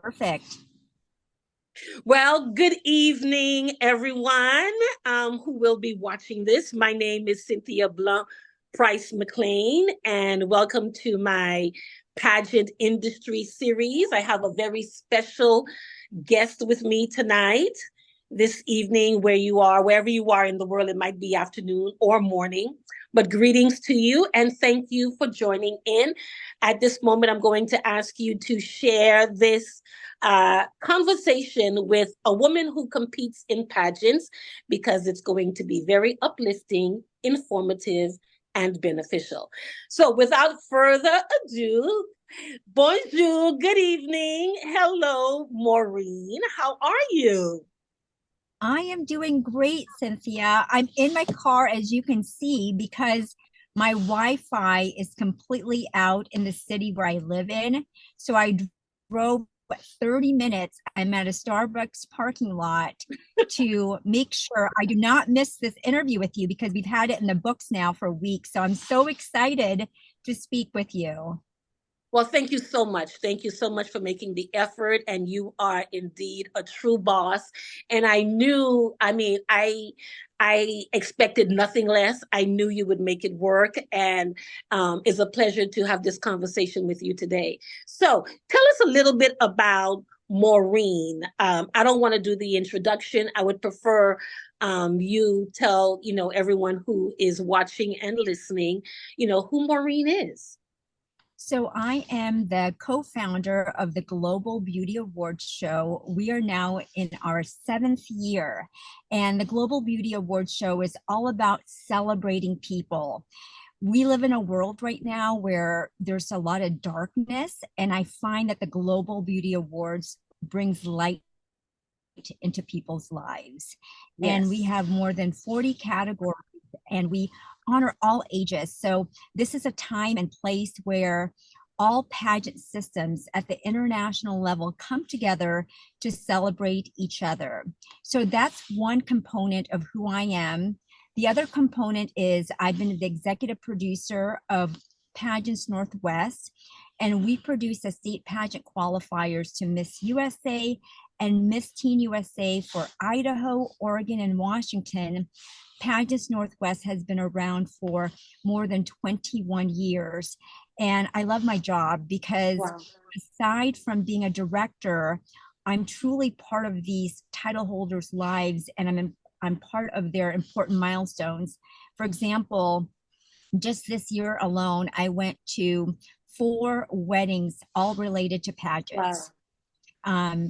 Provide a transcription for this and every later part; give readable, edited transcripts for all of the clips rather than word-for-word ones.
Perfect. Well, good evening, everyone who will be watching this. My name is Cynthia Blunt Price McLean, and welcome to my pageant industry series. I have a very special guest with me tonight, this evening, wherever you are in the world. It might be afternoon or morning, but greetings to you and thank you for joining in. At this moment, I'm going to ask you to share this conversation with a woman who competes in pageants because it's going to be very uplifting, informative, and beneficial. So, without further ado, bonjour, good evening. Hello, Maureen. How are you? I am doing great, Cynthia. I'm in my car, as you can see, because my Wi-Fi is completely out in the city where I live in. So I drove 30 minutes. I'm at a Starbucks parking lot to make sure I do not miss this interview with you because we've had it in the books now for weeks. So I'm so excited to speak with you. Well, thank you so much. Thank you so much for making the effort. And you are indeed a true boss. And I expected nothing less. I knew you would make it work. And it's a pleasure to have this conversation with you today. So tell us a little bit about Maureen. I don't want to do the introduction. I would prefer you tell, everyone who is watching and listening, who Maureen is. So I am the co-founder of the Global Beauty Awards Show. We are now in our 7th year, and the Global Beauty Awards Show is all about celebrating people. We live in a world right now where there's a lot of darkness, and I find that the Global Beauty Awards brings light into people's lives. And we Yes. have more than 40 categories, and we honor all ages. So this is a time and place where all pageant systems at the international level come together to celebrate each other. So that's one component of who I am. The other component is I've been the executive producer of Pageants Northwest, and we produce the state pageant qualifiers to Miss USA and Miss Teen USA for Idaho, Oregon, and Washington. Pageants Northwest has been around for more than 21 years. And I love my job because Wow. aside from being a director, I'm truly part of these title holders' lives, and I'm part of their important milestones. For example, just this year alone, I went to 4 weddings, all related to Wow. pageants.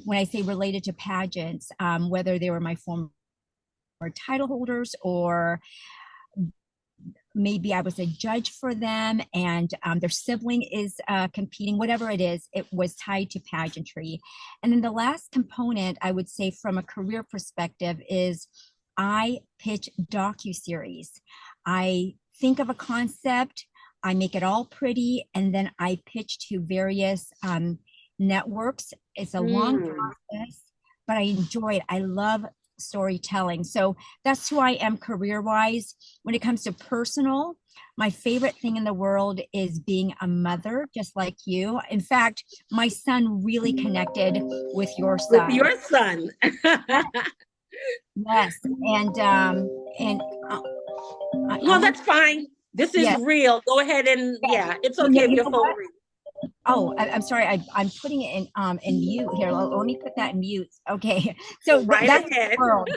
When I say related to pageants, whether they were my former title holders or maybe I was a judge for them and their sibling is competing, whatever it is, it was tied to pageantry. And then the last component, I would say from a career perspective, is I pitch docu-series. I think of a concept, I make it all pretty, and then I pitch to various networks. It's a long Mm. process, but I enjoy it. I love storytelling. So that's who I am career wise. When it comes to personal, my favorite thing in the world is being a mother, just like you. In fact, my son really connected with your With son. your son. Yes, and No, I want that's fine. This is yes, real. Go ahead and yes. yeah, it's You know, okay if you your know phone what? rings. Oh, I'm sorry. I'm putting it in mute here. Let me put that in mute. Okay. So Go right that's the ahead. world.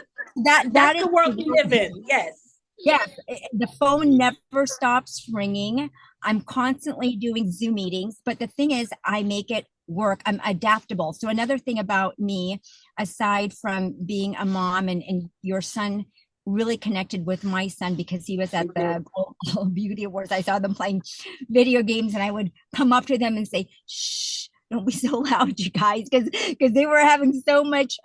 That That's is the the world we world live here. in. Yes. Yes, the phone never stops ringing. I'm constantly doing Zoom meetings, but the thing is, I make it work. I'm adaptable. So another thing about me, aside from being a mom and your son really connected with my son because he was at We the do. Global Beauty Awards. I saw them playing video games and I would come up to them and say, shh, don't be so loud, you guys, because they were having so much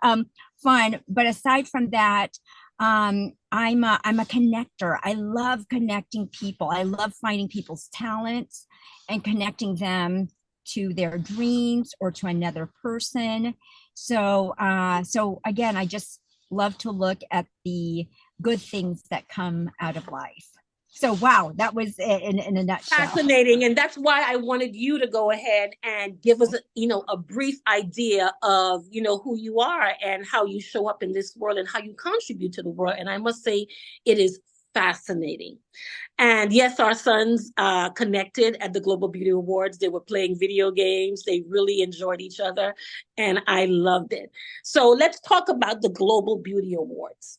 fun. But aside from that, I'm a connector. I love connecting people. I love finding people's talents and connecting them to their dreams or to another person. So again, I just love to look at the good things that come out of life. So, wow, that was it in a nutshell. Fascinating. And that's why I wanted you to go ahead and give us, a brief idea of, who you are and how you show up in this world and how you contribute to the world. And I must say, it is fascinating. And yes, our sons connected at the Global Beauty Awards. They were playing video games. They really enjoyed each other. And I loved it. So let's talk about the Global Beauty Awards.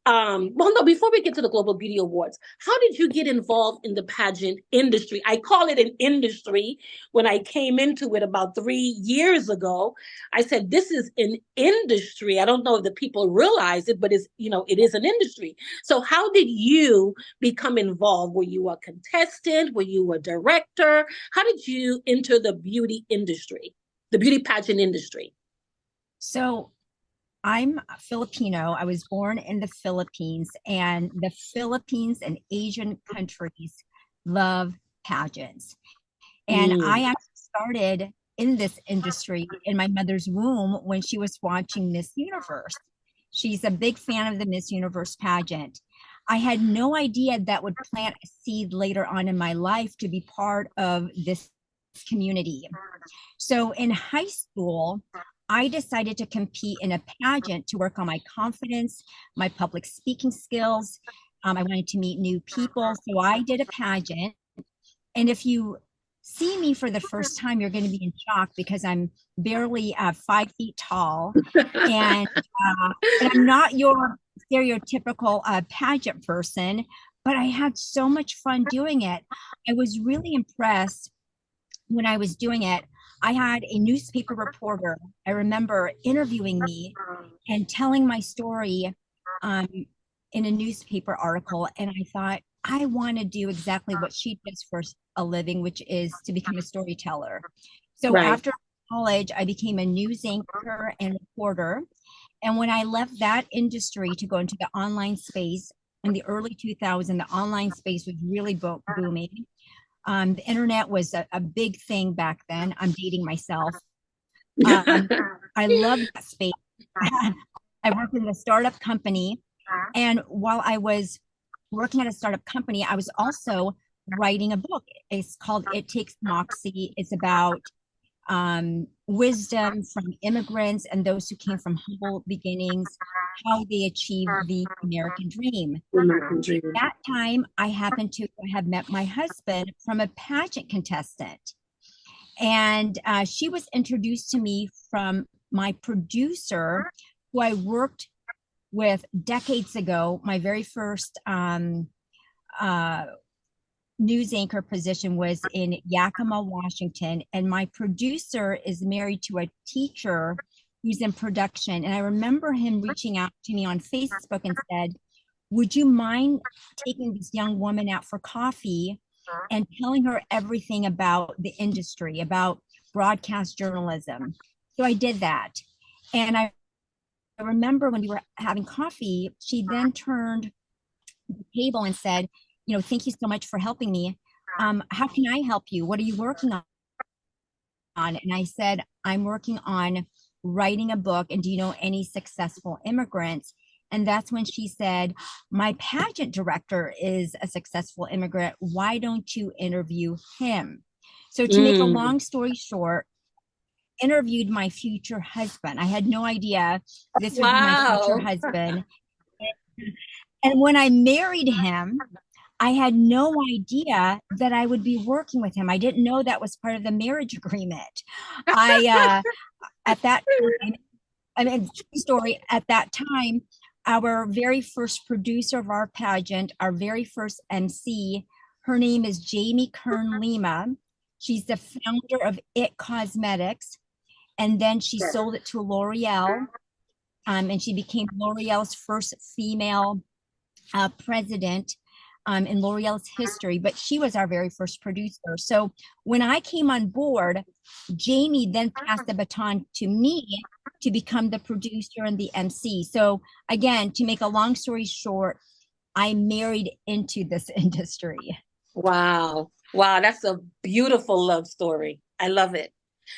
Well, no, before we get to the Global Beauty Awards, how did you get involved in the pageant industry? I call it an industry. When I came into it about 3 years ago, I said, this is an industry. I don't know if the people realize it, but it is an industry. So how did you become involved? Were you a contestant? Were you a director? How did you enter the beauty industry, the beauty pageant industry? So, I'm Filipino. I was born in the Philippines, and the Philippines and Asian countries love pageants. And Mm, I actually started in this industry in my mother's womb when she was watching Miss Universe. She's a big fan of the Miss Universe pageant. I had no idea that would plant a seed later on in my life to be part of this community. So in high school, I decided to compete in a pageant to work on my confidence, my public speaking skills. I wanted to meet new people. So I did a pageant. And if you see me for the first time, you're going to be in shock because I'm barely 5 feet tall. And I'm not your stereotypical pageant person, but I had so much fun doing it. I was really impressed when I was doing it. I had a newspaper reporter, I remember interviewing me and telling my story um, in a newspaper article. And I thought, I want to do exactly what she does for a living, which is to become a storyteller. So right. after college, I became a news anchor and reporter. And when I left that industry to go into the online space in the early 2000s, the online space was really booming. The internet was a big thing back then. I'm dating myself. Um, I loved that space. I worked in a startup company. And while I was working at a startup company, I was also writing a book. It's called It Takes Moxie. It's about wisdom from immigrants and those who came from humble beginnings, how they achieved the American dream. American dream. That time, I happened to have met my husband from a pageant contestant. And she was introduced to me from my producer, who I worked with decades ago. My very first uh, news anchor position was in Yakima, Washington. And my producer is married to a teacher who's in production. And I remember him reaching out to me on Facebook and said, would you mind taking this young woman out for coffee and telling her everything about the industry, about broadcast journalism? So I did that. And I remember when we were having coffee, she then turned the table and said, thank you so much for helping me. How can I help you? What are you working on? And I said, I'm working on writing a book. And do you know any successful immigrants? And that's when she said, my pageant director is a successful immigrant. Why don't you interview him? So to make a Mm. long story short, interviewed my future husband. I had no idea this would be my future Wow. husband. And when I married him, I had no idea that I would be working with him. I didn't know that was part of the marriage agreement. At that time, I mean, true story, at that time, our very first producer of our pageant, our very first MC, her name is Jamie Kern Lima. She's the founder of It Cosmetics. And then she sold it to L'Oreal. And she became L'Oreal's first female president in L'Oreal's history, but she was our very first producer. So when I came on board, Jamie then passed the baton to me to become the producer and the MC. So again, to make a long story short, I married into this industry. Wow. Wow. That's a beautiful love story. I love it.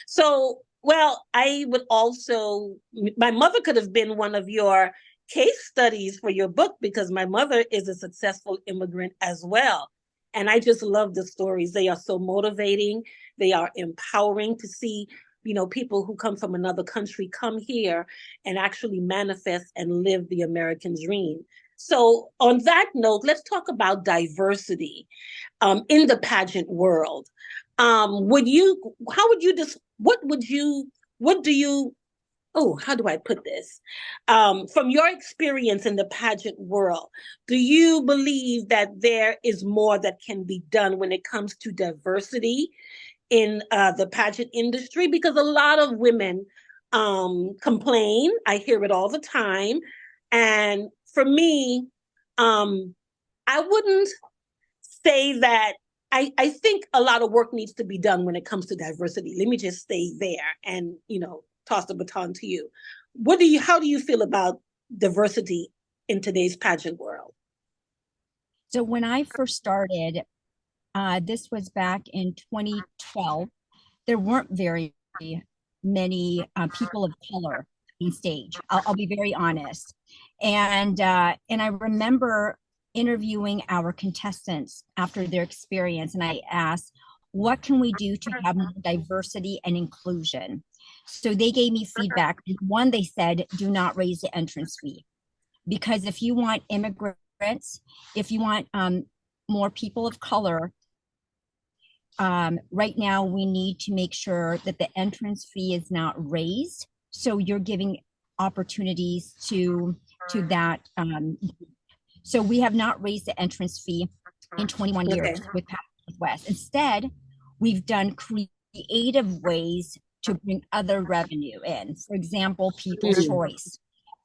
So, well, I would also, my mother could have been one of your case studies for your book because my mother is a successful immigrant as well. And I just love the stories. They are so motivating. They are empowering to see, people who come from another country come here and actually manifest and live the American dream. So on that note, let's talk about diversity in the pageant world. What do you, oh, how do I put this? From your experience in the pageant world, do you believe that there is more that can be done when it comes to diversity in the pageant industry? Because a lot of women complain. I hear it all the time. And for me, I wouldn't say that. I think a lot of work needs to be done when it comes to diversity. Let me just stay there and, toss the baton to you. How do you feel about diversity in today's pageant world? So when I first started, this was back in 2012, there weren't very many people of color on stage. I'll be very honest. And I remember interviewing our contestants after their experience, and I asked, what can we do to have more diversity and inclusion? So they gave me feedback. One, they said, do not raise the entrance fee, because if you want immigrants, if you want more people of color, right now we need to make sure that the entrance fee is not raised. So you're giving opportunities to that. So we have not raised the entrance fee in 21 years with Pageant Northwest. Instead, we've done creative ways to bring other revenue in. For example, people's choice.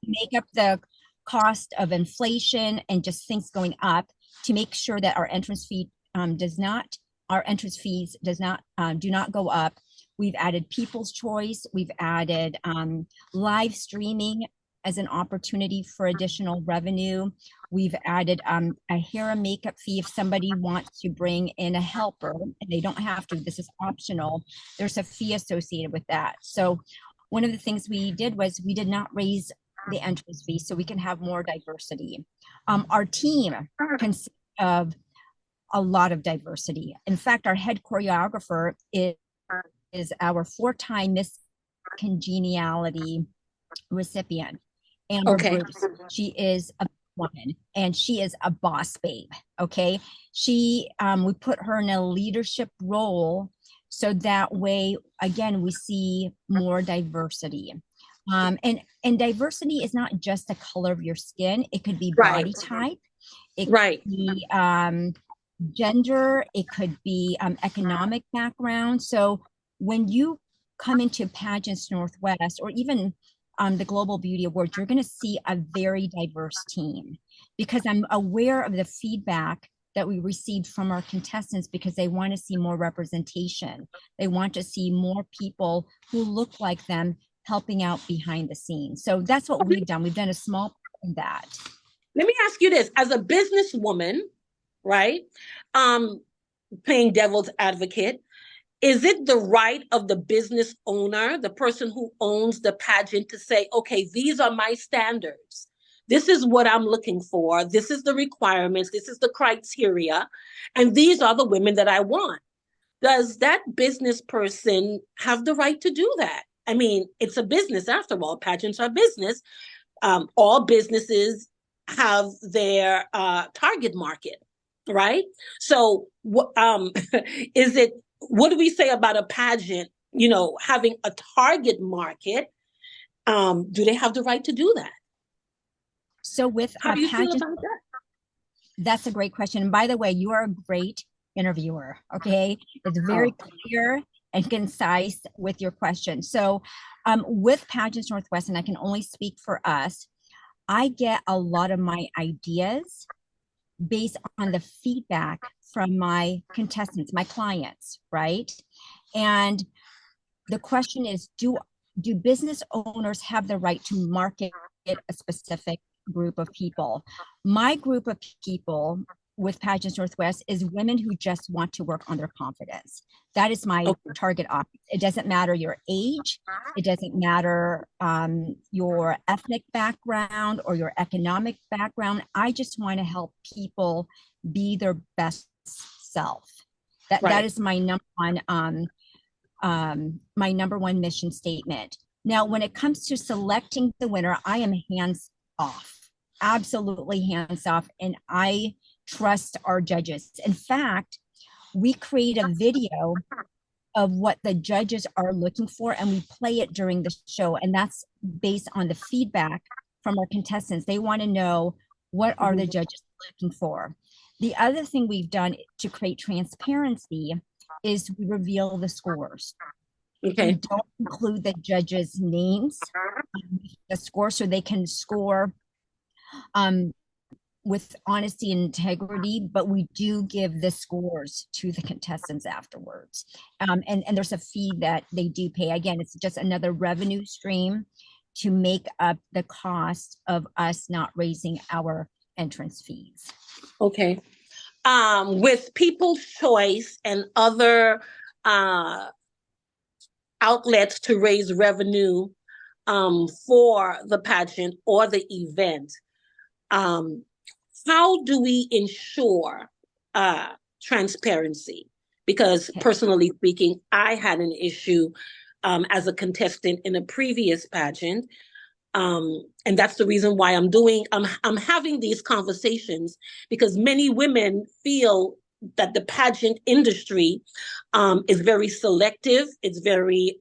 Make up the cost of inflation and just things going up to make sure that our entrance fees do not go up. We've added people's choice. We've added live streaming as an opportunity for additional revenue. We've added a hair and makeup fee if somebody wants to bring in a helper, and they don't have to, this is optional. There's a fee associated with that. So one of the things we did was we did not raise the entrance fee so we can have more diversity. Our team consists of a lot of diversity. In fact, our head choreographer is our 4-time Miss Congeniality recipient, Amber Bruce. She is a woman and she is a boss babe. Okay. We put her in a leadership role so that way, again, we see more diversity. And diversity is not just the color of your skin. It could be body type. It could be gender. It could be economic background. So when you come into Pageants Northwest, or even the Global Beauty Awards, you're going to see a very diverse team, because I'm aware of the feedback that we received from our contestants, because they want to see more representation. They want to see more people who look like them helping out behind the scenes. So that's what we've done. We've done a small part of that. Let me ask you this, as a businesswoman, right? Playing devil's advocate, is it the right of the business owner, the person who owns the pageant, to say, okay, these are my standards. This is what I'm looking for. This is the requirements. This is the criteria. And these are the women that I want. Does that business person have the right to do that? I mean, it's a business after all. Pageants are business. All businesses have their target market, right? So is it, what do we say about a pageant, having a target market? Do they have the right to do that? So with how do you feel about that? That's a great question. And by the way, you are a great interviewer. Okay. It's very clear and concise with your question. So with Pageants Northwest, and I can only speak for us, I get a lot of my ideas based on the feedback from my contestants, my clients, right? And the question is, do business owners have the right to market a specific group of people? My group of people with Pageants Northwest is women who just want to work on their confidence. That is my target audience. It doesn't matter your age. It doesn't matter your ethnic background or your economic background. I just want to help people be their best self. That is my number one mission statement. Now, when it comes to selecting the winner, I am hands off, absolutely hands off, and I trust our judges. In fact, we create a video of what the judges are looking for, and we play it during the show, and that's based on the feedback from our contestants. They want to know, what are the judges looking for? The other thing we've done to create transparency is we reveal the scores. We don't include the judges' names in the score, so they can score with honesty and integrity, but we do give the scores to the contestants afterwards. And there's a fee that they do pay. Again, it's just another revenue stream to make up the cost of us not raising our entrance fees. Okay. With People's Choice and other outlets to raise revenue for the pageant or the event, how do we ensure transparency? Because personally speaking, I had an issue as a contestant in a previous pageant. And that's the reason why I'm having these conversations, because many women feel that the pageant industry is very selective. It's very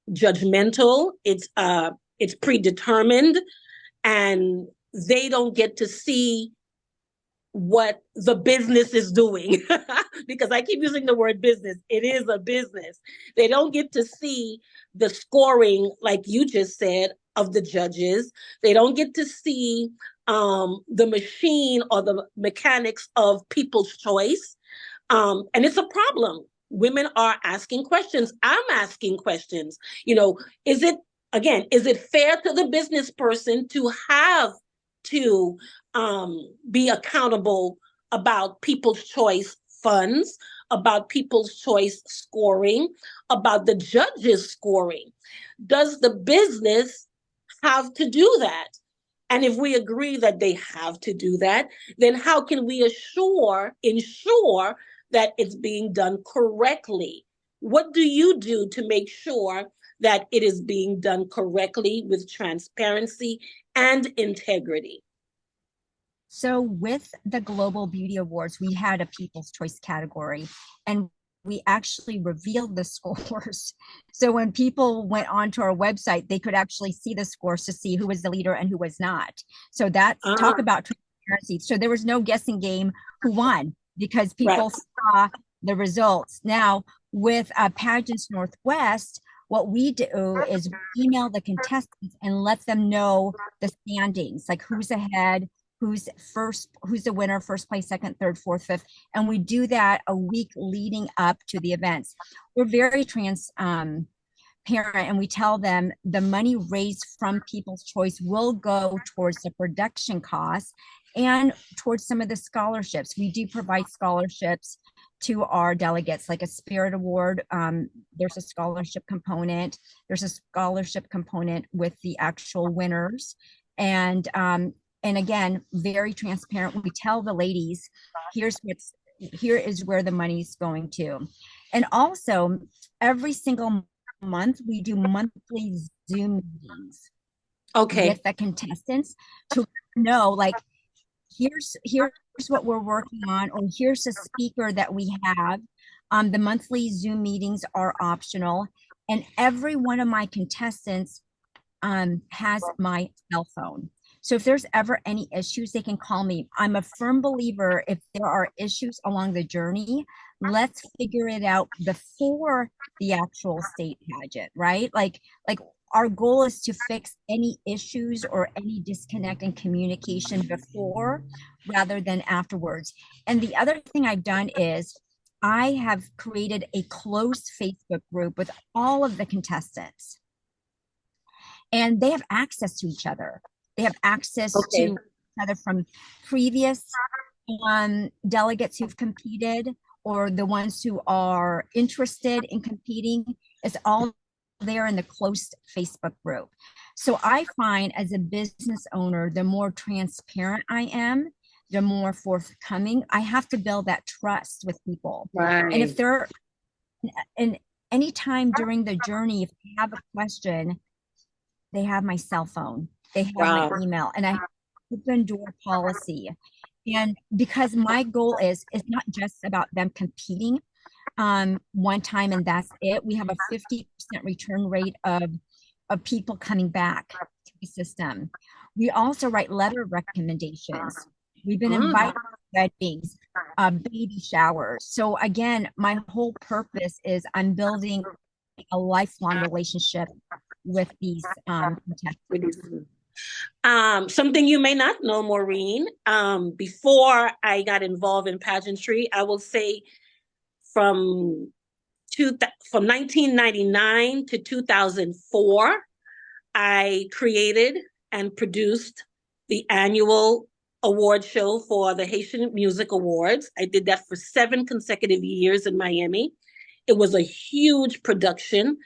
judgmental. It's predetermined, and they don't get to see what the business is doing. Because I keep using the word business. It is a business. They don't get to see the scoring, like you just said, of the judges. They don't get to see the machine or the mechanics of People's Choice. And it's a problem. Women are asking questions. I'm asking questions. Is it fair to the business person to have to be accountable about People's Choice funds, about People's Choice scoring, about the judges scoring? Does the business have to do that? And if we agree that they have to do that, then how can we ensure that it's being done correctly? What do you do to make sure that it is being done correctly with transparency and integrity? So with the Global Beauty Awards, we had a People's Choice category, and we actually revealed the scores. So when people went onto our website, they could actually see the scores to see who was the leader and who was not. So that's talk about transparency. So there was no guessing game who won, because people saw the results. Now with Pageants Northwest, what we do is we email the contestants and let them know the standings, like who's ahead, who's the winner, first place, second, third, fourth, fifth. And we do that a week leading up to the events. We're very transparent, and we tell them the money raised from People's Choice will go towards the production costs and towards some of the scholarships. We do provide scholarships to our delegates, like a Spirit Award. There's a scholarship component. There's a scholarship component with the actual winners. And again, very transparent. We tell the ladies, here is where the money's going to. And also, every single month, we do monthly Zoom meetings with the contestants to know, like, here's what we're working on, or here's a speaker that we have. The monthly Zoom meetings are optional, and every one of my contestants has my cell phone. So if there's ever any issues, they can call me. I'm a firm believer, if there are issues along the journey, let's figure it out before the actual state pageant, right? Like our goal is to fix any issues or any disconnect in communication before rather than afterwards. And the other thing I've done is I have created a closed Facebook group with all of the contestants, and they have access to each other. They have access to each other from previous delegates who've competed or the ones who are interested in competing. It's all there in the closed Facebook group. So I find as a business owner, the more transparent I am, the more forthcoming. I have to build that trust with people. Right. And if they're and any time during the journey, if they have a question, they have my cell phone, they have my email, and I have open door policy. And because my goal is not just about them competing one time and that's it. We have a 50% return rate of people coming back to the system. We also write letter recommendations. We've been invited to weddings, baby showers. So again, my whole purpose is I'm building a lifelong relationship with these contestants. Something you may not know, Maureen, before I got involved in pageantry, I will say from 1999 to 2004, I created and produced the annual award show for the Haitian Music Awards. I did that for 7 consecutive years in Miami. It was a huge production.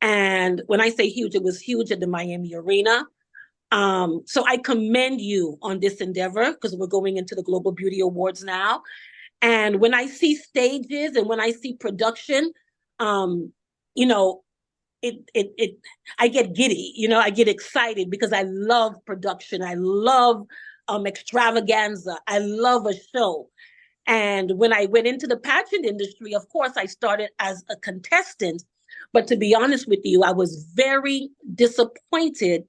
And when I say huge, it was huge at the Miami Arena. So I commend you on this endeavor because we're going into the Global Beauty Awards now. And when I see stages and when I see production, you know, I get giddy, you know, I get excited because I love production. I love extravaganza. I love a show. And when I went into the pageant industry, of course, I started as a contestant. But to be honest with you, I was very disappointed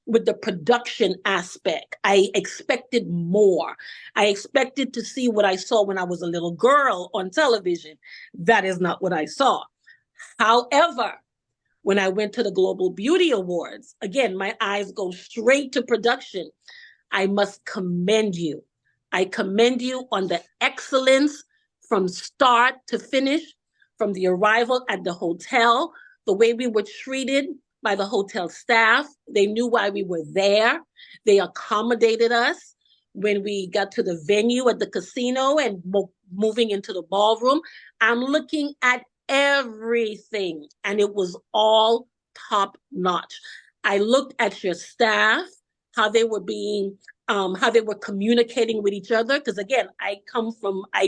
with the production aspect. I expected more. I expected to see what I saw when I was a little girl on television. That is not what I saw. However, when I went to the Global Beauty Awards, again, my eyes go straight to production. I must commend you. I commend you on the excellence from start to finish, from the arrival at the hotel, the way we were treated by the hotel staff. They knew why we were there. They accommodated us when we got to the venue at the casino and moving into the ballroom. I'm looking at everything, and it was all top notch. I looked at your staff, how they were communicating with each other. Because again, I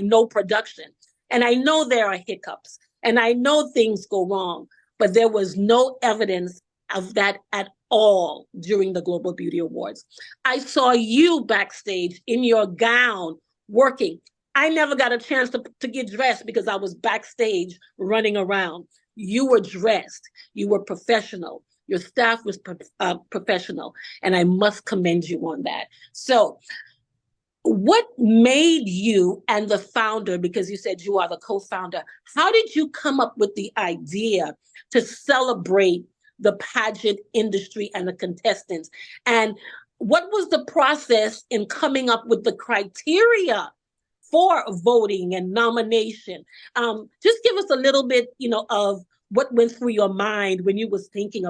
know production, and I know there are hiccups, and I know things go wrong, but there was no evidence of that at all during the Global Beauty Awards. I saw you backstage in your gown working. I never got a chance to get dressed because I was backstage running around. You were dressed. You were professional. Your staff was professional. And I must commend you on that. So what made you and the founder, because you said you are the co-founder, how did you come up with the idea to celebrate the pageant industry and the contestants? And what was the process in coming up with the criteria for voting and nomination? Just give us a little bit, of what went through your mind when you were thinking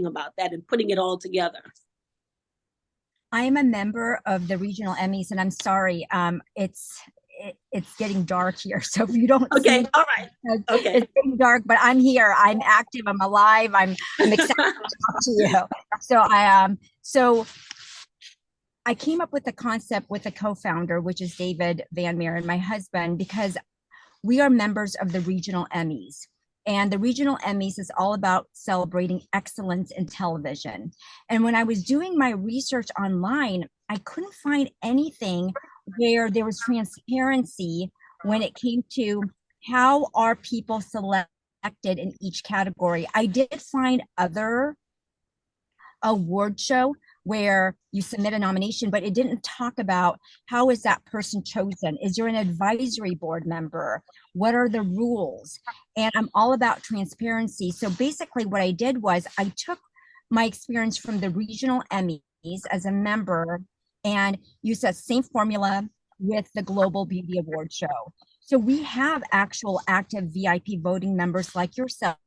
about that and putting it all together. I am a member of the regional Emmys, and I'm sorry, it's getting dark here. So if you don't see me, all right. Okay. It's getting dark, but I'm here. I'm active. I'm alive. I'm excited to talk to you. So I came up with the concept with a co-founder, which is David Van Meer, and my husband, because we are members of the regional Emmys. And the regional Emmys is all about celebrating excellence in television. And when I was doing my research online, I couldn't find anything where there was transparency when it came to how are people selected in each category. I did find other award show where you submit a nomination, but it didn't talk about how is that person chosen? Is there an advisory board member? What are the rules? And I'm all about transparency. So basically what I did was I took my experience from the regional Emmys as a member and used that same formula with the Global Beauty Award show. So we have actual active VIP voting members like yourself.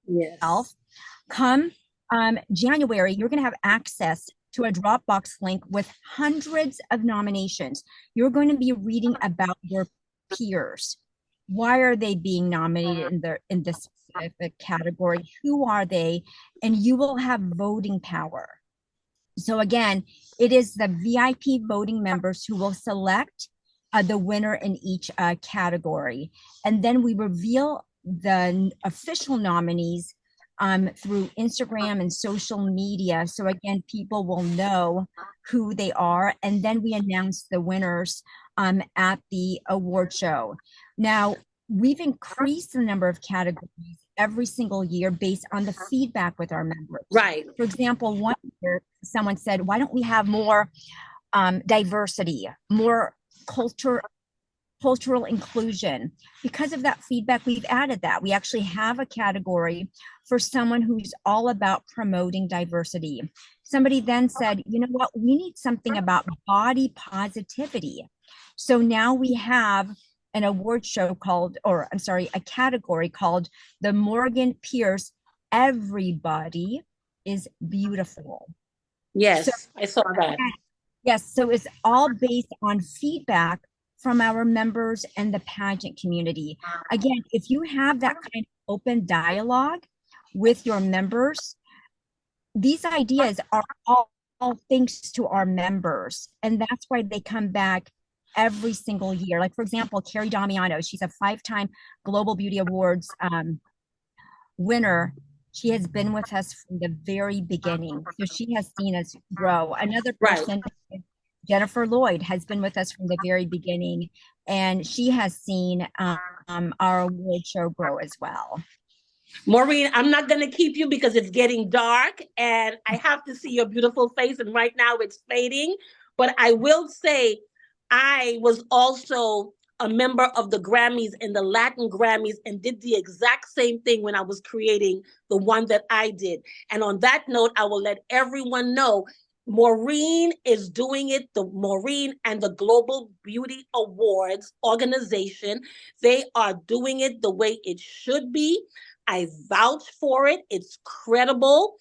Yes. Come January, you're going to have access to a Dropbox link with hundreds of nominations. You're going to be reading about your peers. Why are they being nominated in this specific category? Who are they? And you will have voting power. So again, it is the VIP voting members who will select the winner in each category. And then we reveal the official nominees through Instagram and social media. So again, people will know who they are. And then we announce the winners at the award show. Now, we've increased the number of categories every single year based on the feedback with our members. Right. For example, one year someone said, why don't we have more diversity, more cultural inclusion? Because of that feedback, we've added that. We actually have a category for someone who's all about promoting diversity. Somebody then said, you know what, we need something about body positivity. So now we have an award show called, or I'm sorry, a category called the Morgan Pierce Everybody is Beautiful. Yes, so, I saw that. Yes, so it's all based on feedback from our members and the pageant community. Again, if you have that kind of open dialogue with your members, these ideas are all thanks to our members, and that's why they come back every single year. Like, for example, Carrie Damiano, she's a 5-time Global Beauty Awards winner. She has been with us from the very beginning. So she has seen us grow. Another person, right, Jennifer Lloyd, has been with us from the very beginning, and she has seen our award show grow as well. Maureen, I'm not going to keep you because it's getting dark and I have to see your beautiful face. And right now it's fading. But I will say, I was also a member of the Grammys and the Latin Grammys and did the exact same thing when I was creating the one that I did. And on that note, I will let everyone know Maureen is doing it, the Maureen and the Global Beauty Awards organization. They are doing it the way it should be. I vouch for it. It's credible.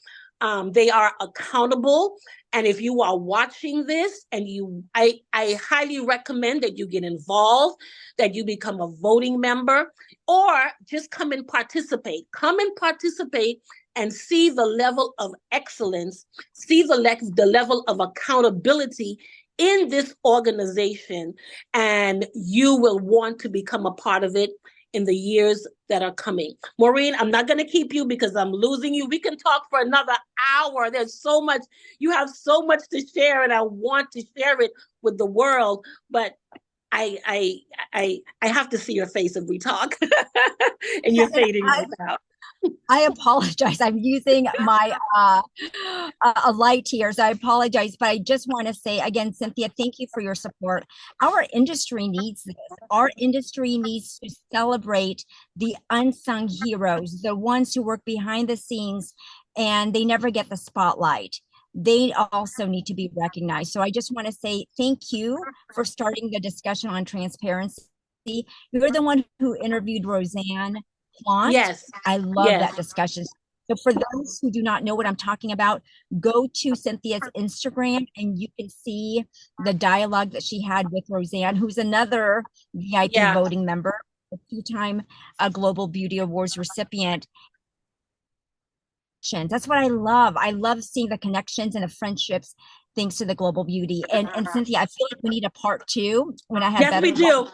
They are accountable. And if you are watching this and I highly recommend that you get involved, that you become a voting member, or just come and participate. Come and participate and see the level of excellence, see the level of accountability in this organization, and you will want to become a part of it in the years that are coming. Maureen, I'm not going to keep you because I'm losing you. We can talk for another hour. There's so much, you have so much to share, and I want to share it with the world, but I have to see your face if we talk. And you're fading right now. I apologize. I'm using my a light here, so I apologize. But I just want to say again, Cynthia, thank you for your support. Our industry needs this. Our industry needs to celebrate the unsung heroes, the ones who work behind the scenes and they never get the spotlight. They also need to be recognized. So I just want to say thank you for starting the discussion on transparency. You're the one who interviewed Roseanne. Yes, I love that discussion. So for those who do not know what I'm talking about, go to Cynthia's Instagram and you can see the dialogue that she had with Roseanne, who's another VIP voting member, a 2-time Global Beauty Awards recipient. That's what I love. I love seeing the connections and the friendships thanks to the Global Beauty. And Cynthia, I feel like we need a part 2 when I have yes, we do.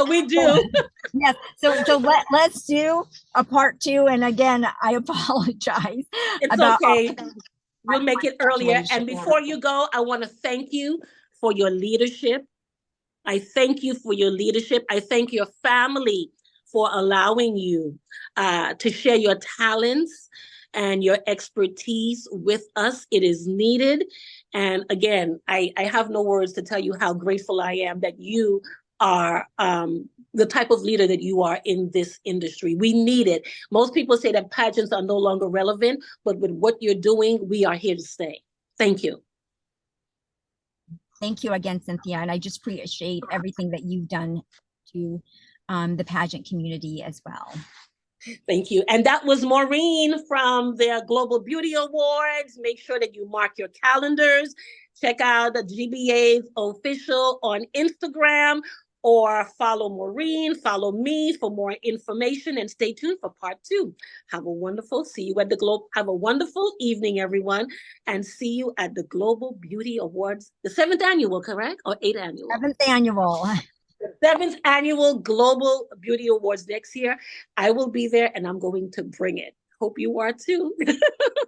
We do. Yes. So let's do a part 2. And again, I apologize. It's okay. We'll make it earlier. And before you go, I want to thank you for your leadership. I thank you for your leadership. I thank your family for allowing you to share your talents and your expertise with us. It is needed. And again, I have no words to tell you how grateful I am that you are the type of leader that you are in this industry. We need it. Most people say that pageants are no longer relevant, but with what you're doing, we are here to stay. Thank you. Thank you again, Cynthia. And I just appreciate everything that you've done to the pageant community as well. Thank you. And that was Maureen from the Global Beauty Awards. Make sure that you mark your calendars. Check out the GBA's official on Instagram, or follow Maureen, follow me for more information, and stay tuned for part 2. Have a wonderful, see you at the Globe. Have a wonderful evening, everyone, and see you at the Global Beauty Awards, the 7th annual, correct? Or 8th annual? 7th annual. The 7th annual Global Beauty Awards next year. I will be there and I'm going to bring it. Hope you are too.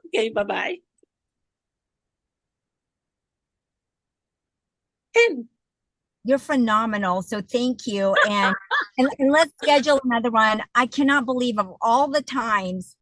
Okay, bye-bye. And You're phenomenal. So thank you. And let's schedule another one. I cannot believe of all the times